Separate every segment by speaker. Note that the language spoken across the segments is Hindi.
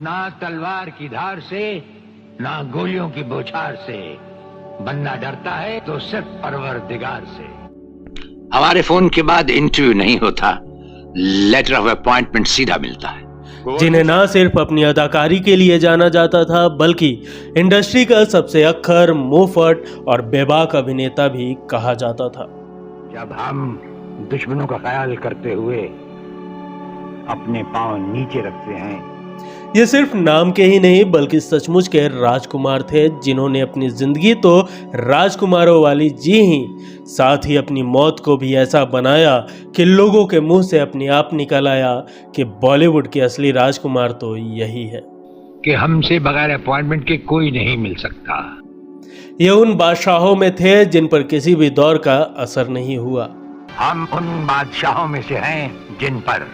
Speaker 1: ना तलवार की धार से, ना गोलियों की बौछार से। बंदा डरता है तो सिर्फ परवरदिगार से। हमारे फोन के बाद इंटरव्यू नहीं होता, लेटर ऑफ अपॉइंटमेंट सीधा मिलता है।
Speaker 2: जिन्हें ना सिर्फ अपनी अदाकारी के लिए जाना जाता था बल्कि इंडस्ट्री का सबसे अक्खर, मुंहफट और बेबाक अभिनेता भी कहा जाता था।
Speaker 1: जब हम दुश्मनों का ख्याल करते हुए अपने पांव नीचे रखते हैं।
Speaker 2: ये सिर्फ नाम के ही नहीं बल्कि सचमुच के राजकुमार थे, जिन्होंने अपनी जिंदगी तो राजकुमारों वाली जी ही, साथ ही अपनी मौत को भी ऐसा बनाया कि लोगों के मुंह से अपने आप निकल आया कि बॉलीवुड के असली राजकुमार तो यही है
Speaker 1: कि हमसे बगैर अपॉइंटमेंट के कोई नहीं मिल सकता।
Speaker 2: ये उन बादशाहों में थे जिन पर किसी भी दौर का असर नहीं हुआ।
Speaker 1: हम उन बादशाहों में से हैं जिन पर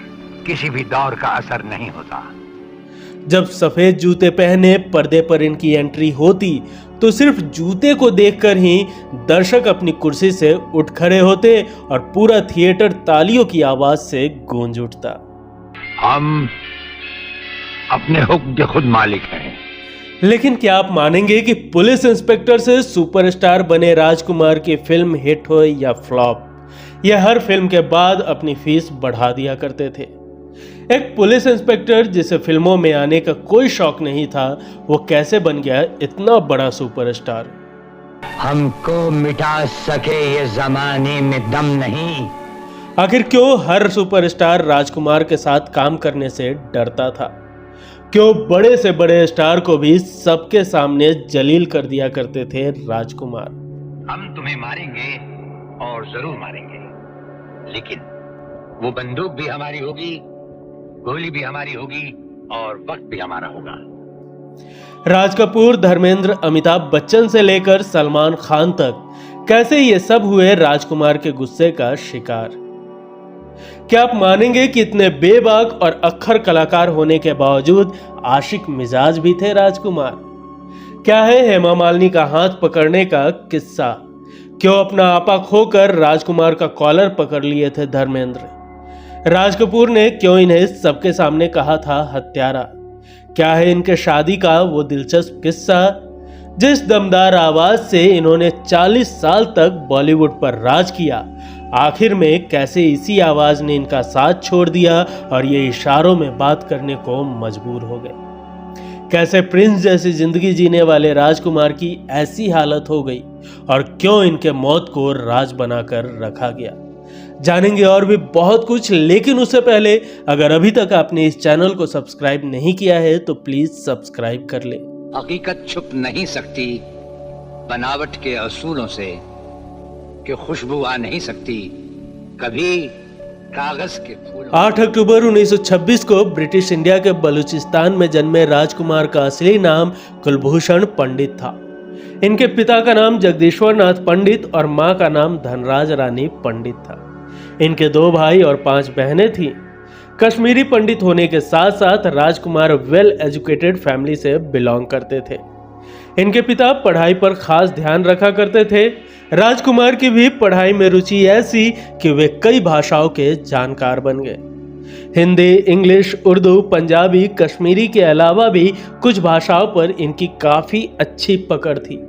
Speaker 1: किसी भी दौर का असर नहीं होता।
Speaker 2: जब सफेद जूते पहने पर्दे पर इनकी एंट्री होती तो सिर्फ जूते को देखकर ही दर्शक अपनी कुर्सी से उठ खड़े होते और पूरा थिएटर तालियों की आवाज से गूंज उठता।
Speaker 1: हम अपने हुक्म के खुद मालिक हैं।
Speaker 2: लेकिन क्या आप मानेंगे कि पुलिस इंस्पेक्टर से सुपरस्टार बने राजकुमार की फिल्म हिट हो या फ्लॉप, यह हर फिल्म के बाद अपनी फीस बढ़ा दिया करते थे। एक पुलिस इंस्पेक्टर जिसे फिल्मों में आने का कोई शौक नहीं था, वो कैसे बन गया इतना बड़ा सुपरस्टार?
Speaker 1: हमको मिटा सके ये जमाने में दम नहीं।
Speaker 2: आखिर क्यों हर सुपरस्टार राजकुमार के साथ काम करने से डरता था? क्यों बड़े से बड़े स्टार को भी सबके सामने जलील कर दिया करते थे राजकुमार?
Speaker 1: हम तुम्हें मारेंगे और जरूर मारेंगे, लेकिन वो बंदूक भी हमारी होगी, गोली भी हमारी होगी और वक्त भी हमारा होगा।
Speaker 2: राज कपूर, धर्मेंद्र, अमिताभ बच्चन से लेकर सलमान खान तक कैसे ये सब हुए राजकुमार के गुस्से का शिकार? क्या आप मानेंगे कि इतने बेबाक और अक्खर कलाकार होने के बावजूद आशिक मिजाज भी थे राजकुमार? क्या है हेमा मालिनी का हाथ पकड़ने का किस्सा? क्यों अपना आपा खोकर राजकुमार का कॉलर पकड़ लिए थे धर्मेंद्र? राज कपूर ने क्यों इन्हें सबके सामने कहा था हत्यारा? क्या है इनके शादी का वो दिलचस्प किस्सा? जिस दमदार आवाज से इन्होंने 40 साल तक बॉलीवुड पर राज किया, आखिर में कैसे इसी आवाज ने इनका साथ छोड़ दिया और ये इशारों में बात करने को मजबूर हो गए? कैसे प्रिंस जैसी जिंदगी जीने वाले राजकुमार की ऐसी हालत हो गई और क्यों इनके मौत को राज बनाकर रखा गया? जानेंगे और भी बहुत कुछ, लेकिन उससे पहले अगर अभी तक आपने इस चैनल को सब्सक्राइब नहीं किया है तो प्लीज सब्सक्राइब कर ले।
Speaker 1: हकीकत छुप नहीं सकती बनावट के असूलों से, कि खुशबू आ नहीं सकती कभी कागज के फूलों।
Speaker 2: 8 अक्टूबर 1926 को ब्रिटिश इंडिया के बलूचिस्तान में जन्मे राजकुमार का असली नाम कुलभूषण पंडित था। इनके पिता का नाम जगदीश्वर नाथ पंडित और मां का नाम धनराज रानी पंडित था। इनके 2 भाई और 5 बहनें थीं। कश्मीरी पंडित होने के साथ साथ राजकुमार वेल एजुकेटेड फैमिली से बिलोंग करते थे। इनके पिता पढ़ाई पर खास ध्यान रखा करते थे। राजकुमार की भी पढ़ाई में रुचि ऐसी कि वे कई भाषाओं के जानकार बन गए। हिंदी, इंग्लिश, उर्दू, पंजाबी, कश्मीरी के अलावा भी कुछ भाषाओं पर इनकी काफी अच्छी पकड़ थी।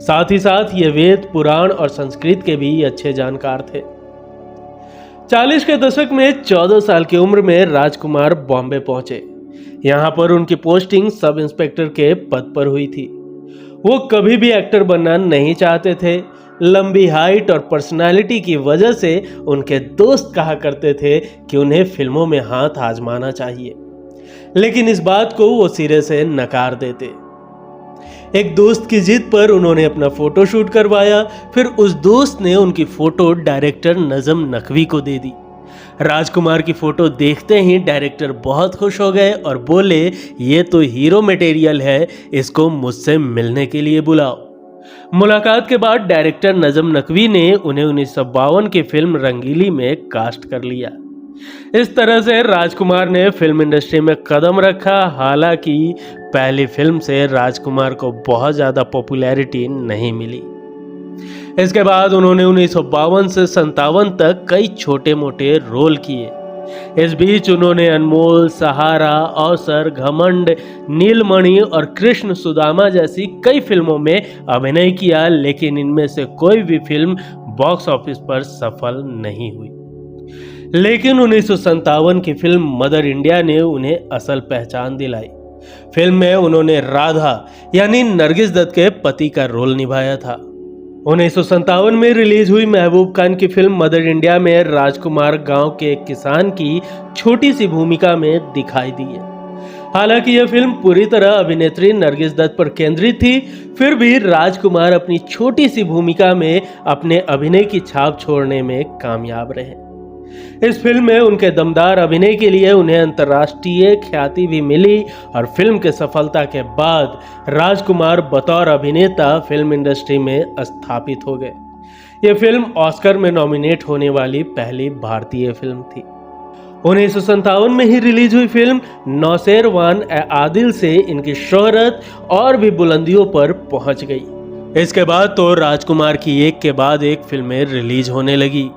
Speaker 2: साथ ही साथ ये वेद, पुराण और संस्कृत के भी अच्छे जानकार थे। 40 के दशक में 14 साल की उम्र में राजकुमार बॉम्बे पहुंचे। यहां पर उनकी पोस्टिंग सब इंस्पेक्टर के पद पर हुई थी। वो कभी भी एक्टर बनना नहीं चाहते थे। लंबी हाइट और पर्सनालिटी की वजह से उनके दोस्त कहा करते थे कि उन्हें फिल्मों में हाथ आजमाना चाहिए, लेकिन इस बात को वो सिरे से नकार देते। एक दोस्त की जिद पर उन्होंने अपना फोटो शूट करवाया, फिर उस दोस्त ने उनकी फोटो डायरेक्टर नजम नकवी को दे दी। राजकुमार की फोटो देखते ही डायरेक्टर बहुत खुश हो गए और बोले, ये तो हीरो मटेरियल है, इसको मुझसे मिलने के लिए बुलाओ। मुलाकात के बाद डायरेक्टर नजम नकवी ने उन्हें 1952 की फिल्म रंगीली में कास्ट कर लिया। इस तरह से राजकुमार ने फिल्म इंडस्ट्री में कदम रखा। हालांकि पहली फिल्म से राजकुमार को बहुत ज्यादा पॉपुलैरिटी नहीं मिली। इसके बाद उन्होंने 1952 से 57 तक कई छोटे मोटे रोल किए। इस बीच उन्होंने अनमोल, सहारा, अवसर, घमंड, नीलमणि और कृष्ण सुदामा जैसी कई फिल्मों में अभिनय किया, लेकिन इनमें से कोई भी फिल्म बॉक्स ऑफिस पर सफल नहीं हुई। लेकिन 1957 की फिल्म मदर इंडिया ने उन्हें असल पहचान दिलाई। फिल्म में उन्होंने राधा यानी नरगिस दत्त के पति का रोल निभाया था। 1957 में रिलीज हुई महबूब खान की फिल्म मदर इंडिया में राजकुमार गांव के एक किसान की छोटी सी भूमिका में दिखाई दी है। हालांकि यह फिल्म पूरी तरह अभिनेत्री नरगिस दत्त पर केंद्रित थी, फिर भी राजकुमार अपनी छोटी सी भूमिका में अपने अभिनय की छाप छोड़ने में कामयाब रहे। इस फिल्म में उनके दमदार अभिनय के लिए उन्हें अंतर्राष्ट्रीय ख्याति भी मिली और फिल्म के सफलता के बाद राजकुमार बतौर अभिनेता फिल्म इंडस्ट्री में स्थापित हो गए। यह फिल्म ऑस्कर में नॉमिनेट होने वाली पहली भारतीय फिल्म थी। 1957 में ही रिलीज हुई फिल्म नौशेरवान ए आदिल से इनकी शोहरत और भी बुलंदियों पर पहुंच गई। इसके बाद तो राजकुमार की एक के बाद एक फिल्में रिलीज होने लगी।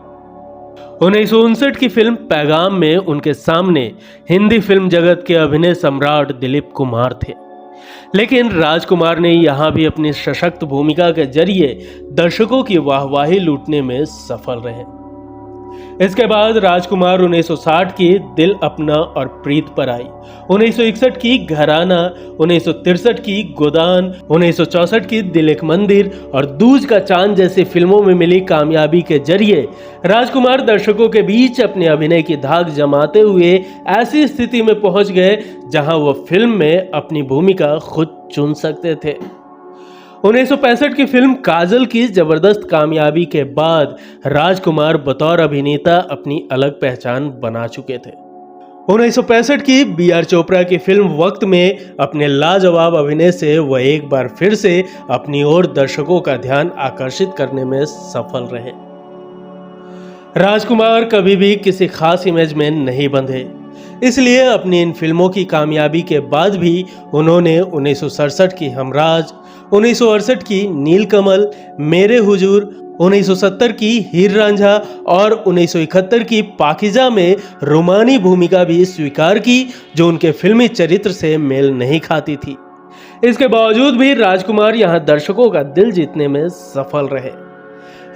Speaker 2: 1959 की फिल्म पैगाम में उनके सामने हिंदी फिल्म जगत के अभिनय सम्राट दिलीप कुमार थे, लेकिन राजकुमार ने यहां भी अपनी सशक्त भूमिका के जरिए दर्शकों की वाहवाही लूटने में सफल रहे। इसके बाद राजकुमार 1960 की दिल अपना और प्रीत पर आई, 1961 की घराना, 1963 की गोदान, 1964 की दिल एक मंदिर और दूज का चांद जैसी फिल्मों में मिली कामयाबी के जरिए राजकुमार दर्शकों के बीच अपने अभिनय की धाक जमाते हुए ऐसी स्थिति में पहुंच गए जहां वो फिल्म में अपनी भूमिका खुद चुन सकते थे। 1965 की फिल्म काजल की जबरदस्त कामयाबी के बाद राजकुमार बतौर अभिनेता अपनी अलग पहचान बना चुके थे। 1965 की B.R. चोपड़ा की फिल्म वक्त में अपने लाजवाब अभिनय से वह एक बार फिर से अपनी ओर दर्शकों का ध्यान आकर्षित करने में सफल रहे। राजकुमार कभी भी किसी खास इमेज में नहीं बंधे, इसलिए अपनी इन फिल्मों की कामयाबी के बाद भी उन्होंने 1967 की हमराज, 1968 की नीलकमल, मेरे हुजूर, 1970 की हीर रांझा और 1971 की पाकीज़ा में रोमानी भूमिका भी स्वीकार की, जो उनके फिल्मी चरित्र से मेल नहीं खाती थी। इसके बावजूद भी राजकुमार यहां दर्शकों का दिल जीतने में सफल रहे।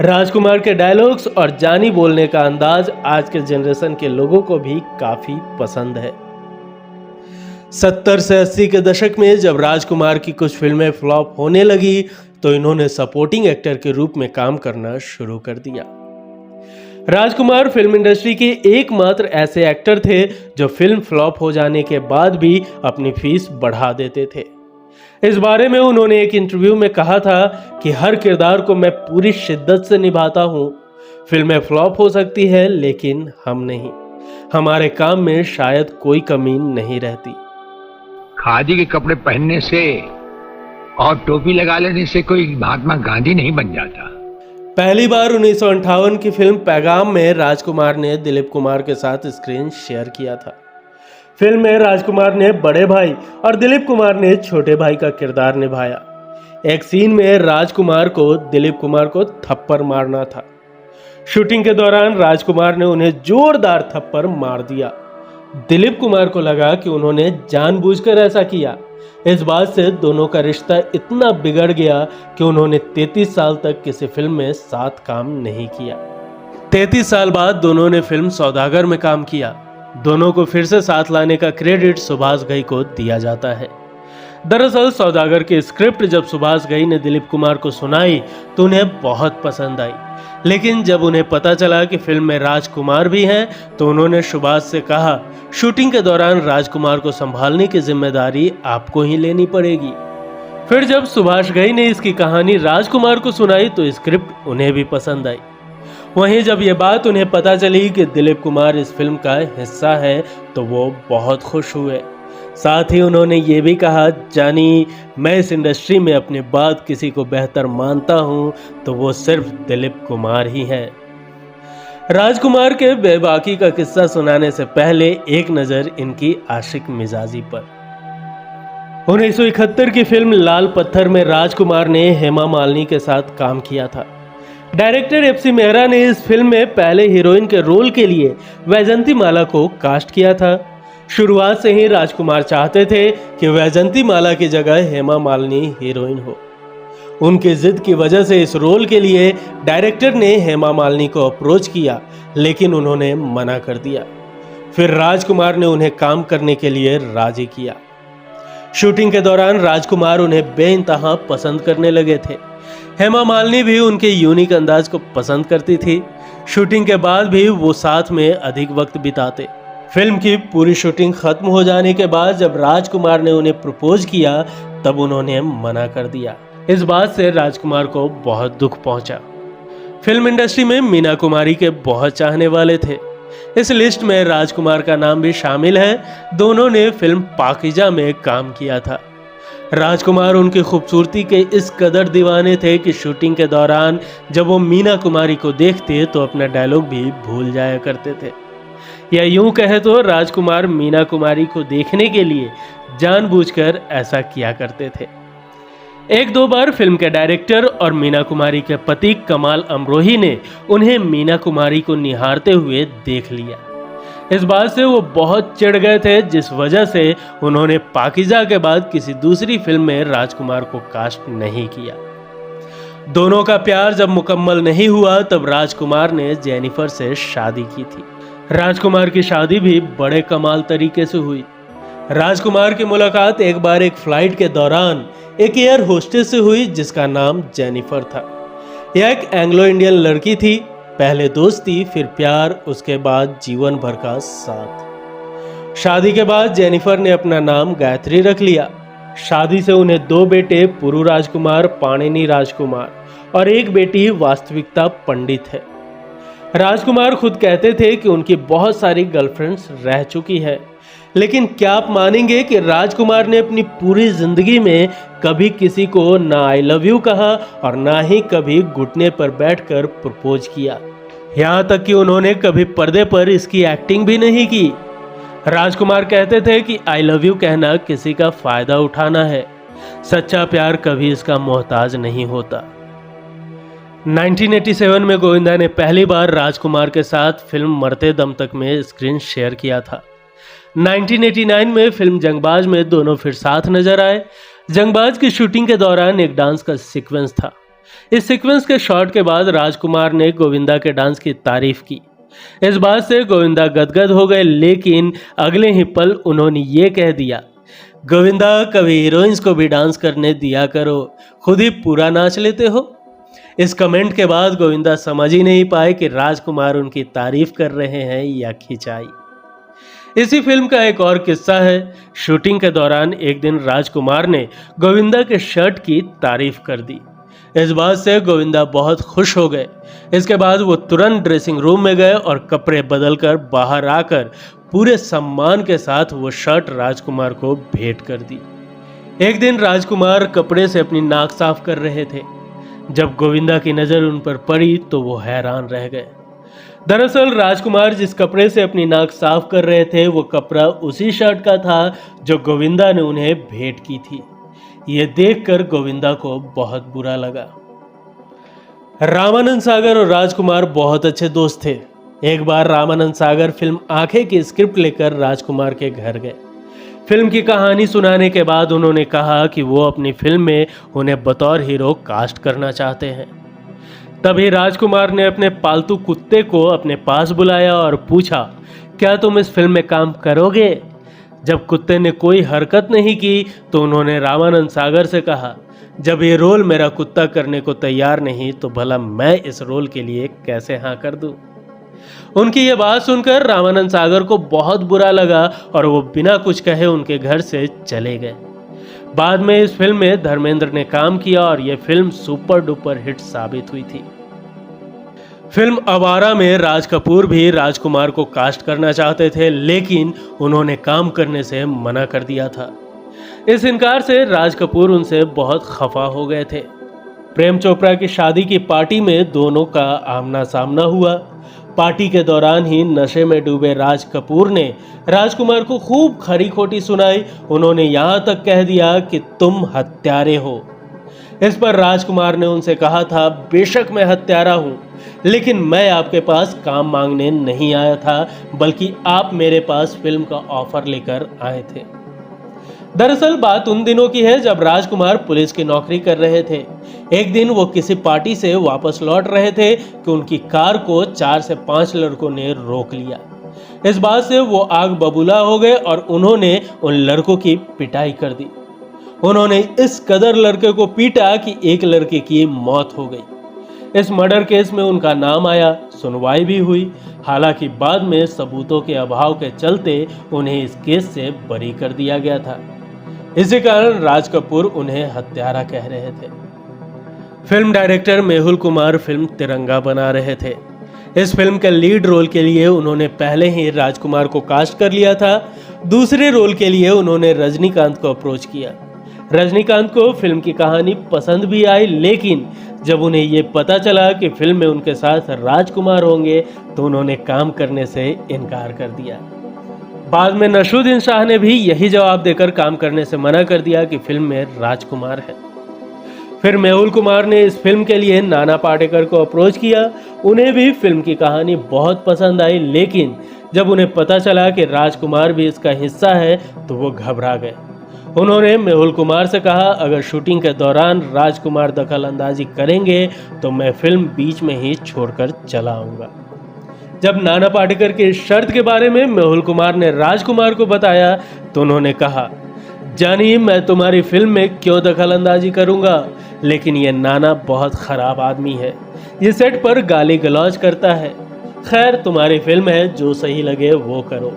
Speaker 2: राजकुमार के डायलॉग्स और जानी बोलने का अंदाज आज के जनरेशन के लोगों को भी काफी पसंद है। 70 से 80 के दशक में जब राजकुमार की कुछ फिल्में फ्लॉप होने लगी तो इन्होंने सपोर्टिंग एक्टर के रूप में काम करना शुरू कर दिया। राजकुमार फिल्म इंडस्ट्री के एकमात्र ऐसे एक्टर थे जो फिल्म फ्लॉप हो जाने के बाद भी अपनी फीस बढ़ा देते थे। इस बारे में उन्होंने एक इंटरव्यू में कहा था कि हर किरदार को मैं पूरी शिद्दत से निभाता हूं। फिल्में फ्लॉप हो सकती है लेकिन हम नहीं, हमारे काम में शायद कोई कमी नहीं रहती।
Speaker 1: खादी के कपड़े पहनने से और टोपी लगा लेने से कोई महात्मा गांधी नहीं बन जाता।
Speaker 2: पहली बार 1958 की फिल्म पैगाम में राजकुमार ने दिलीप कुमार के साथ स्क्रीन शेयर किया था। फिल्म में राजकुमार ने बड़े भाई और दिलीप कुमार ने छोटे भाई का किरदार निभाया। एक सीन में राजकुमार को दिलीप कुमार को थप्पड़ मारना था। शूटिंग के दौरान राजकुमार ने उन्हें जोरदार थप्पड़ मार दिया। दिलीप कुमार को लगा कि उन्होंने जानबूझकर ऐसा किया। इस बात से दोनों का रिश्ता इतना बिगड़ गया कि उन्होंने 33 साल तक किसी फिल्म में साथ काम नहीं किया। 33 साल बाद दोनों ने फिल्म सौदागर में काम किया। दोनों को फिर से साथ लाने का क्रेडिट सुभाष घई को दिया जाता है। दरअसल सौदागर की स्क्रिप्ट जब सुभाष घई ने दिलीप कुमार को सुनाई तो उन्हें बहुत पसंद आई, लेकिन जब उन्हें पता चला कि फिल्म में राजकुमार भी हैं तो उन्होंने सुभाष से कहा, शूटिंग के दौरान राजकुमार को संभालने की जिम्मेदारी आपको ही लेनी पड़ेगी। फिर जब सुभाष घई ने इसकी कहानी राजकुमार को सुनाई तो स्क्रिप्ट उन्हें भी पसंद आई। वहीं जब ये बात उन्हें पता चली कि दिलीप कुमार इस फिल्म का हिस्सा है तो वो बहुत खुश हुए। साथ ही उन्होंने ये भी कहा, जानी मैं इस इंडस्ट्री में अपने बाद किसी को बेहतर मानता हूँ तो वो सिर्फ दिलीप कुमार ही है। राजकुमार के बेबाकी का किस्सा सुनाने से पहले एक नज़र इनकी आशिक मिजाजी पर। 1971 की फिल्म लाल पत्थर में राजकुमार ने हेमा मालिनी के साथ काम किया था। डायरेक्टर एफसी मेहरा ने इस फिल्म में पहले हीरोइन के रोल के लिए वैजंती माला को कास्ट किया था। शुरुआत से ही राजकुमार चाहते थे कि वैजंती माला की जगह हेमा मालिनी हीरोइन हो। उनकी जिद की वजह से इस रोल के लिए डायरेक्टर ने हेमा मालिनी को अप्रोच किया, लेकिन उन्होंने मना कर दिया। फिर राजकुमार ने उन्हें काम करने के लिए राजी किया। शूटिंग के दौरान राजकुमार उन्हें बेइंतहा पसंद करने लगे थे। हेमा मालिनी भी उनके यूनिक अंदाज को पसंद करती थी। शूटिंग के बाद भी वो साथ में अधिक वक्त बिताते। फिल्म की पूरी शूटिंग खत्म हो जाने के बाद जब राजकुमार ने उन्हें प्रपोज किया, तब उन्होंने मना कर दिया। इस बात से राजकुमार को बहुत दुख पहुंचा। फिल्म इंडस्ट्री में मीना कुमारी के बहुत चाहने वाले थे। इस लिस्ट में राजकुमार का नाम भी शामिल है। दोनों ने फिल्म पाकीजा में काम किया था। राजकुमार उनकी खूबसूरती के इस कदर दीवाने थे कि शूटिंग के दौरान जब वो मीना कुमारी को देखते तो अपना डायलॉग भी भूल जाया करते थे। या यूं कहे तो राजकुमार मीना कुमारी को देखने के लिए जानबूझकर ऐसा किया करते थे। एक दो बार फिल्म के डायरेक्टर और मीना कुमारी के पति कमाल अमरोही ने उन्हें मीना कुमारी को निहारते हुए देख लिया। इस बात से वो बहुत चिढ़ गए थे, जिस वजह से उन्होंने पाकीजा के बाद किसी दूसरी फिल्म में राजकुमार को कास्ट नहीं किया। दोनों का प्यार जब मुकम्मल नहीं हुआ तब राजकुमार ने जेनिफर से शादी की थी। राजकुमार की शादी भी बड़े कमाल तरीके से हुई। राजकुमार की मुलाकात एक बार एक फ्लाइट के दौरान एक एयर होस्टेस से हुई जिसका नाम जेनिफर था। यह एक एंग्लो इंडियन लड़की थी। पहले दोस्ती, फिर प्यार, उसके बाद जीवन भर का साथ। शादी के बाद जेनिफर ने अपना नाम गायत्री रख लिया। शादी से उन्हें 2 बेटे पुरु राजकुमार, पाणिनि राजकुमार और एक बेटी वास्तविकता पंडित है। राजकुमार खुद कहते थे कि उनकी बहुत सारी गर्लफ्रेंड्स रह चुकी है, लेकिन क्या आप मानेंगे कि राजकुमार ने अपनी पूरी जिंदगी में कभी किसी को ना आई लव यू कहा और ना ही कभी घुटने पर बैठकर प्रपोज किया। यहाँ तक कि उन्होंने कभी पर्दे पर इसकी एक्टिंग भी नहीं की। राजकुमार कहते थे कि आई लव यू कहना किसी का फायदा उठाना है, सच्चा प्यार कभी इसका मोहताज नहीं होता। 1987 में गोविंदा ने पहली बार राजकुमार के साथ फिल्म मरते दम तक में स्क्रीन शेयर किया था। 1989 में फिल्म जंगबाज में दोनों फिर साथ नजर आए। जंगबाज की शूटिंग के दौरान एक डांस का सीक्वेंस था। इस सीक्वेंस के शॉट के बाद राजकुमार ने गोविंदा के डांस की तारीफ की। इस बात से गोविंदा गदगद हो गए, लेकिन अगले ही पल उन्होंने ये कह दिया, गोविंदा कभी हीरोइंस को भी डांस करने दिया करो, खुद ही पूरा नाच लेते हो। इस कमेंट के बाद गोविंदा समझ ही नहीं पाए कि राजकुमार उनकी तारीफ कर रहे हैं या खिंचाई। इसी फिल्म का एक और किस्सा है। शूटिंग के दौरान एक दिन राजकुमार ने गोविंदा के शर्ट की तारीफ कर दी। इस बात से गोविंदा बहुत खुश हो गए। इसके बाद वो तुरंत ड्रेसिंग रूम में गए और कपड़े बदलकर बाहर आकर पूरे सम्मान के साथ वो शर्ट राजकुमार को भेंट कर दी। एक दिन राजकुमार कपड़े से अपनी नाक साफ कर रहे थे। जब गोविंदा की नजर उन पर पड़ी तो वो हैरान रह गए। दरअसल राजकुमार जिस कपड़े से अपनी नाक साफ कर रहे थे वो कपड़ा उसी शर्ट का था जो गोविंदा ने उन्हें भेंट की थी। ये देखकर गोविंदा को बहुत बुरा लगा। रामानंद सागर और राजकुमार बहुत अच्छे दोस्त थे। एक बार रामानंद सागर फिल्म आंखें की स्क्रिप्ट लेकर राजकुमार के घर गए। फिल्म की कहानी सुनाने के बाद उन्होंने कहा कि वो अपनी फिल्म में उन्हें बतौर हीरो कास्ट करना चाहते हैं। तभी राजकुमार ने अपने पालतू कुत्ते को अपने पास बुलाया और पूछा, क्या तुम इस फिल्म में काम करोगे? जब कुत्ते ने कोई हरकत नहीं की तो उन्होंने रामानंद सागर से कहा, जब ये रोल मेरा कुत्ता करने को तैयार नहीं तो भला मैं इस रोल के लिए कैसे हाँ कर दूं? उनकी ये बात सुनकर रामानंद सागर को बहुत बुरा लगा और वो बिना कुछ कहे उनके घर से चले गए। बाद में इस फिल्म में धर्मेंद्र ने काम किया और यह फिल्म सुपर डुपर हिट साबित हुई थी। फिल्म आवारा में राज कपूर भी राजकुमार को कास्ट करना चाहते थे, लेकिन उन्होंने काम करने से मना कर दिया था। इस इनकार से राज कपूर उनसे बहुत खफा हो गए थे। प्रेम चोपड़ा की शादी की पार्टी में दोनों का आमना सामना हुआ। पार्टी के दौरान ही नशे में डूबे राज कपूर ने राजकुमार को खूब खरी खोटी सुनाई। उन्होंने यहाँ तक कह दिया कि तुम हत्यारे हो। इस पर राजकुमार ने उनसे कहा था, बेशक मैं हत्यारा हूं, लेकिन मैं आपके पास काम मांगने नहीं आया था, बल्कि आप मेरे पास फिल्म का ऑफर लेकर आए थे। दरअसल बात उन दिनों की है जब राजकुमार पुलिस की नौकरी कर रहे थे। एक दिन वो किसी पार्टी से वापस लौट रहे थे कि उनकी कार को 4 से 5 लड़कों ने रोक लिया। इस बात से वो आग बबूला हो गए और उन्होंने उन लड़कों की पिटाई कर दी। उन्होंने इस कदर लड़के को पीटा कि एक लड़के की मौत हो गई। इस मर्डर केस में उनका नाम आया, सुनवाई भी हुई। हालांकि बाद में सबूतों के अभाव के चलते उन्हें इस केस से बरी कर दिया गया था। इसी कारण राज कपूर उन्हें हत्यारा कह रहे थे। Film director Mehul Kumar film तिरंगा बना रहे थे। इस फिल्म के लीड रोल के लिए उन्होंने पहले ही राजकुमार को कास्ट कर लिया था। दूसरे रोल के लिए उन्होंने रजनीकांत को अप्रोच किया। रजनीकांत को फिल्म की कहानी पसंद भी आई, लेकिन जब उन्हें यह पता चला कि फिल्म में उनके साथ राजकुमार होंगे तो उन्होंने काम करने से इनकार कर दिया। बाद में नसरुद्दीन शाह ने भी यही जवाब देकर काम करने से मना कर दिया कि फिल्म में राजकुमार है। फिर मेहुल कुमार ने इस फिल्म के लिए नाना पाटेकर को अप्रोच किया। उन्हें भी फिल्म की कहानी बहुत पसंद आई, लेकिन जब उन्हें पता चला कि राजकुमार भी इसका हिस्सा है तो वो घबरा गए। उन्होंने मेहुल कुमार से कहा, अगर शूटिंग के दौरान राजकुमार दखल अंदाजी करेंगे तो मैं फिल्म बीच में ही छोड़कर चला आऊंगा। जब नाना पाटेकर की शर्त के बारे में मेहुल कुमार ने राजकुमार को बताया तो उन्होंने कहा, जानिए मैं तुम्हारी फिल्म में क्यों दखल अंदाजी करूंगा, लेकिन ये नाना बहुत खराब आदमी है, ये सेट पर गाली गलौज करता है। खैर तुम्हारी फिल्म है, जो सही लगे वो करो।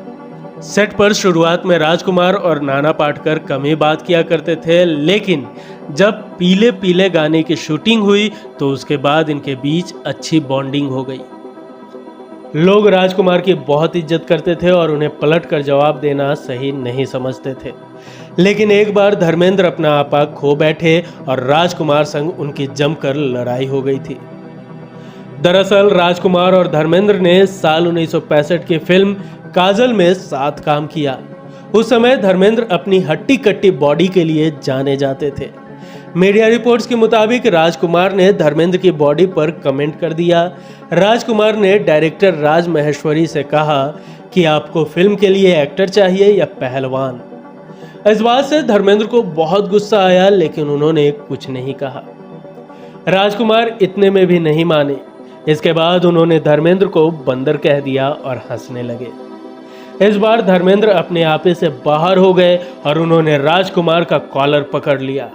Speaker 2: सेट पर शुरुआत में राजकुमार और नाना पाटेकर कम ही बात किया करते थे, लेकिन जब पीले पीले गाने की शूटिंग हुई तो उसके बाद इनके बीच अच्छी बॉन्डिंग हो गई। लोग राजकुमार की बहुत इज्जत करते थे और उन्हें पलटकर जवाब देना सही नहीं समझते थे। लेकिन एक बार धर्मेंद्र अपना आपा खो बैठे और राजकुमार संग उनकी जमकर लड़ाई हो गई थी। दरअसल राजकुमार और धर्मेंद्र ने साल 1965 की फिल्म काजल में साथ काम किया। उस समय धर्मेंद्र अपनी हट्टी कट्टी बॉडी के लिए जाने जाते थे। मीडिया रिपोर्ट्स के मुताबिक राजकुमार ने धर्मेंद्र की बॉडी पर कमेंट कर दिया। राजकुमार ने डायरेक्टर राज महेश्वरी से कहा कि आपको फिल्म के लिए एक्टर चाहिए या पहलवान। इस बात से धर्मेंद्र को बहुत गुस्सा आया, लेकिन उन्होंने कुछ नहीं कहा। राजकुमार इतने में भी नहीं माने। इसके बाद उन्होंने धर्मेंद्र को बंदर कह दिया और हंसने लगे। इस बार धर्मेंद्र अपने आपे से बाहर हो गए और उन्होंने राजकुमार का कॉलर पकड़ लिया।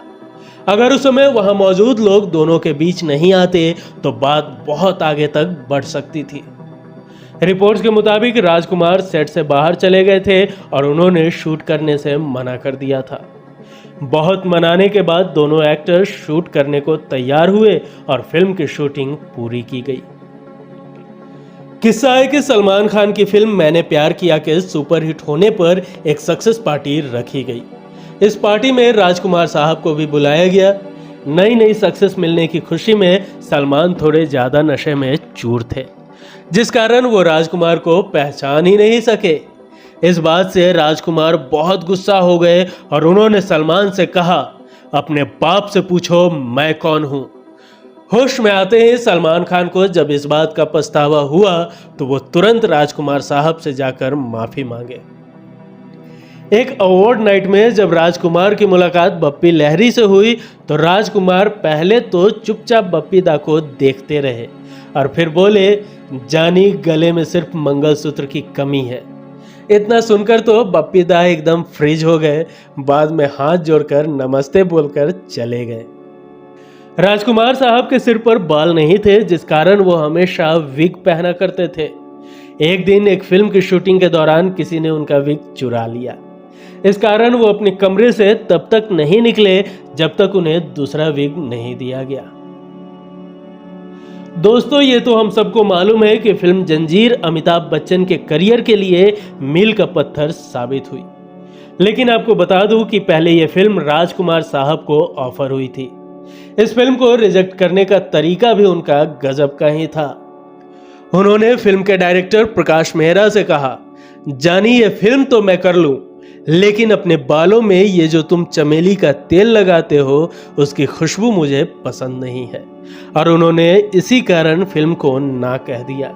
Speaker 2: अगर उस समय वहां मौजूद लोग दोनों के बीच नहीं आते तो बात बहुत आगे तक बढ़ सकती थी। रिपोर्ट्स के मुताबिक राजकुमार सेट से बाहर चले गए थे और उन्होंने शूट करने से मना कर दिया था। बहुत मनाने के बाद दोनों एक्टर्स शूट करने को तैयार हुए और फिल्म की शूटिंग पूरी की गई। किस्सा है कि सलमान खान की फिल्म मैंने प्यार किया के सुपरहिट होने पर एक सक्सेस पार्टी रखी गई। इस पार्टी में राजकुमार साहब को भी बुलाया गया। नई सक्सेस मिलने की खुशी में सलमान थोड़े ज्यादा नशे में चूर थे, जिस कारण वो राजकुमार को पहचान ही नहीं सके। इस बात से राजकुमार बहुत गुस्सा हो गए और उन्होंने सलमान से कहा, अपने बाप से पूछो मैं कौन हूं। होश में आते ही सलमान खान को जब इस बात का पछतावा हुआ तो वो तुरंत राजकुमार साहब से जाकर माफी मांगे। एक अवार्ड नाइट में जब राजकुमार की मुलाकात बप्पी लहरी से हुई तो राजकुमार पहले तो चुपचाप बप्पी दा को देखते रहे और फिर बोले, जानी गले में सिर्फ मंगलसूत्र की कमी है। इतना सुनकर तो बप्पी दा एकदम फ्रीज हो गए। बाद में हाथ जोड़कर नमस्ते बोलकर चले गए। राजकुमार साहब के सिर पर बाल नहीं थे, जिस कारण वो हमेशा विग पहना करते थे। एक दिन एक फिल्म की शूटिंग के दौरान किसी ने उनका विग चुरा लिया। इस कारण वो अपने कमरे से तब तक नहीं निकले जब तक उन्हें दूसरा विग नहीं दिया गया। दोस्तों, ये तो हम सबको मालूम है कि फिल्म जंजीर अमिताभ बच्चन के करियर के लिए मील का पत्थर साबित हुई। लेकिन आपको बता दूं कि पहले यह फिल्म राजकुमार साहब को ऑफर हुई थी। इस फिल्म को रिजेक्ट करने का तरीका भी उनका गजब का ही था। उन्होंने फिल्म के डायरेक्टर प्रकाश मेहरा से कहा, जानी ये फिल्म तो मैं कर लूं, लेकिन अपने बालों में ये जो तुम चमेली का तेल लगाते हो उसकी खुशबू मुझे पसंद नहीं है। और उन्होंने इसी कारण फिल्म को ना कह दिया।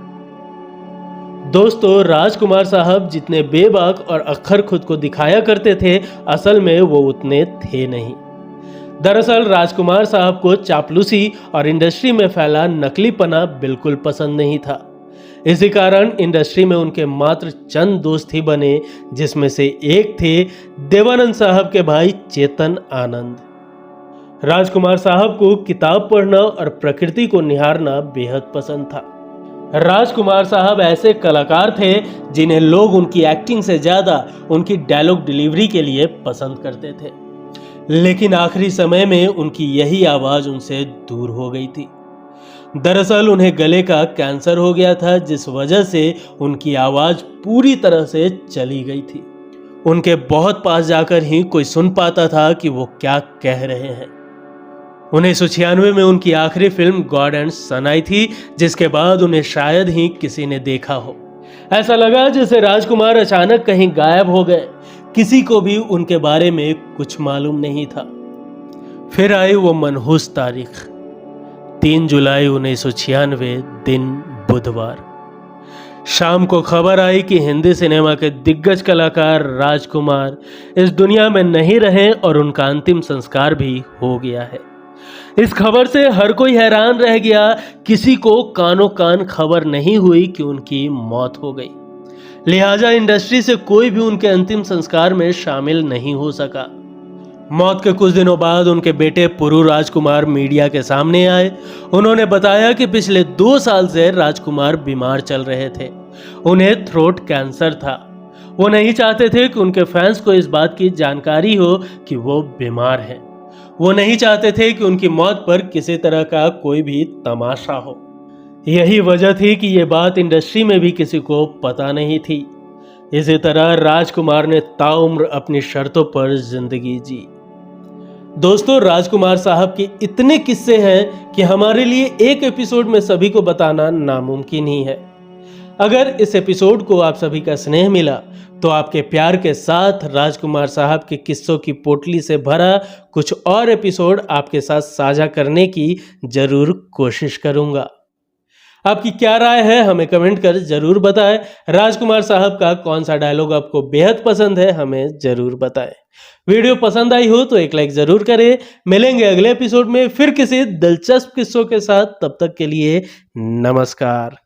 Speaker 2: दोस्तों, राजकुमार साहब जितने बेबाक और अक्खर खुद को दिखाया करते थे, असल में वो उतने थे नहीं। दरअसल राजकुमार साहब को चापलूसी और इंडस्ट्री में फैला नकलीपना बिल्कुल पसंद नहीं था। इसी कारण इंडस्ट्री में उनके मात्र चंद दोस्त ही बने, जिसमें से एक थे देवानंद साहब के भाई चेतन आनंद। राजकुमार साहब को किताब पढ़ना और प्रकृति को निहारना बेहद पसंद था। राजकुमार साहब ऐसे कलाकार थे जिन्हें लोग उनकी एक्टिंग से ज्यादा उनकी डायलॉग डिलीवरी के लिए पसंद करते थे। लेकिन आखिरी समय में उनकी यही आवाज उनसे दूर हो गई थी। दरअसल उन्हें गले का कैंसर हो गया था, जिस वजह से उनकी आवाज पूरी तरह से चली गई थी। उनके बहुत पास जाकर ही कोई सुन पाता था कि वो क्या कह रहे हैं। 1996 में उनकी आखिरी फिल्म गॉड एंड सन आई थी, जिसके बाद उन्हें शायद ही किसी ने देखा हो। ऐसा लगा जैसे राजकुमार अचानक कहीं गायब हो गए। किसी को भी उनके बारे में कुछ मालूम नहीं था। फिर आई वो मनहूस तारीख, 3 जुलाई 1996, दिन बुधवार। शाम को खबर आई कि हिंदी सिनेमा के दिग्गज कलाकार राजकुमार इस दुनिया में नहीं रहे और उनका अंतिम संस्कार भी हो गया है। इस खबर से हर कोई हैरान रह गया। किसी को कानों कान खबर नहीं हुई कि उनकी मौत हो गई। लिहाजा इंडस्ट्री से कोई भी उनके अंतिम संस्कार में शामिल नहीं हो सका। मौत के कुछ दिनों बाद उनके बेटे पुरु राजकुमार मीडिया के सामने आए। उन्होंने बताया कि पिछले 2 साल से राजकुमार बीमार चल रहे थे। उन्हें थ्रोट कैंसर था। वो नहीं चाहते थे कि उनके फैंस को इस बात की जानकारी हो कि वो बीमार हैं। वो नहीं चाहते थे कि उनकी मौत पर किसी तरह का कोई भी तमाशा हो। यही वजह थी कि ये बात इंडस्ट्री में भी किसी को पता नहीं थी। इसी तरह राजकुमार ने ताउम्र अपनी शर्तों पर जिंदगी जी। दोस्तों, राजकुमार साहब के इतने किस्से हैं कि हमारे लिए एक एपिसोड में सभी को बताना नामुमकिन ही है। अगर इस एपिसोड को आप सभी का स्नेह मिला तो आपके प्यार के साथ राजकुमार साहब के किस्सों की पोटली से भरा कुछ और एपिसोड आपके साथ साझा करने की जरूर कोशिश करूंगा। आपकी क्या राय है हमें कमेंट कर जरूर बताएं। राजकुमार साहब का कौन सा डायलॉग आपको बेहद पसंद है हमें जरूर बताएं। वीडियो पसंद आई हो तो एक लाइक जरूर करें। मिलेंगे अगले एपिसोड में फिर किसी दिलचस्प किस्सों के साथ। तब तक के लिए नमस्कार।